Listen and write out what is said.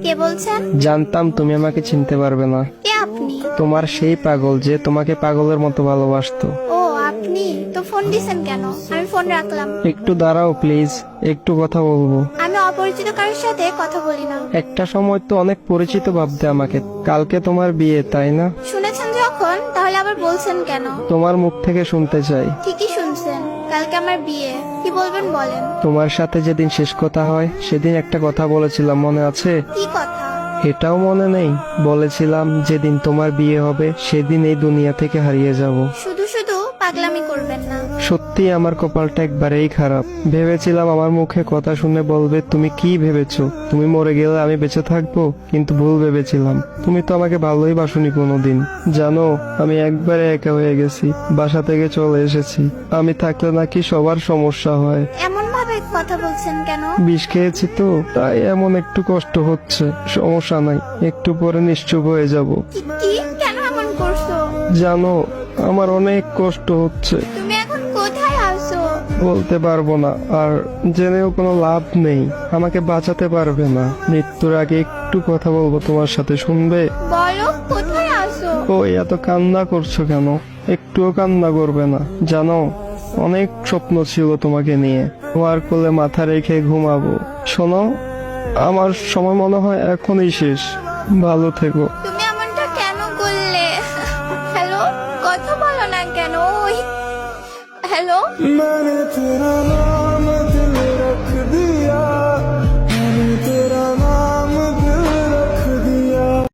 কে বলছেন? জানতাম তুমি আমাকে চিনতে পারবে না। কে আপনি? তোমার সেই পাগল যে তোমাকে পাগলের মতো ভালোবাসতো। ও আপনি তো ফোন দিছেন কেন? আমি ফোন রাখলাম। একটু দাঁড়াও প্লিজ, একটু কথা বলবো। আমি অপরিচিত কারোর সাথে কথা বলি না। একটা সময় তো অনেক পরিচিত ভাবতে আমাকে। কালকে তোমার বিয়ে, তাই না? শুনেছেন যখন, তাহলে আবার বলছেন কেন? তোমার মুখ থেকে শুনতে চাই। ঠিকই শুনছেন, কালকে আমার বিয়ে। কি বলবেন বলেন। তোমার সাথে যেদিন শেষ কথা হয় সেদিন একটা কথা বলেছিলাম, মনে আছে? কি কথা? এটাও মনে নেই? বলেছিলাম যেদিন তোমার বিয়ে হবে সেদিন এই দুনিয়া থেকে হারিয়ে যাব। শুধু শুধু পাগলামি করবেন না। সত্যি আমার কপালটা একবারেই খারাপ। ভেবেছিলাম আমার মুখে কথা শুনে বলবে তুমি কি ভেবেছো, তুমি মরে গেলে আমি বেঁচে থাকবো, কিন্তু ভুল ভেবেছিলাম। তুমি তো আমাকে ভালোই বাসনি কোনোদিন। জানো, আমি একবারে একা হয়ে গেছি, বাসা থেকে চলে এসেছি। আমি থাকলে নাকি সবার সমস্যা হয়। এমন ভাবে কথা বলছেন কেন? বিষ খেয়েছি তো, তাই এমন একটু কষ্ট হচ্ছে। সমস্যা নাই, একটু পরে নিশ্চুপ হয়ে যাব। কি কেন এমন করছো? জানো, আমার অনেক কষ্ট হচ্ছে। তুমি এখন কোথায় আছো? বলতে পারবো না, আর জেনেও কোনো লাভ নেই। আমাকে বাঁচাতে পারবে না। মৃত্যুর আগে একটু কথা বলবো তোমার সাথে, শুনবে? বলো কোথায় আছো? ওই এত কান্না করছো কেন? একটুও কান্না করবে না। জানো, অনেক স্বপ্ন ছিল তোমাকে নিয়ে। তোমার কোলে মাথা রেখে ঘুমাবো। শোনো, আমার সময় মনে হয় এখনই শেষ। ভালো থেকো। তুমি এমনটা কেন করলে? হ্যালো, কথা বলো না কেন? ওই হ্যালো।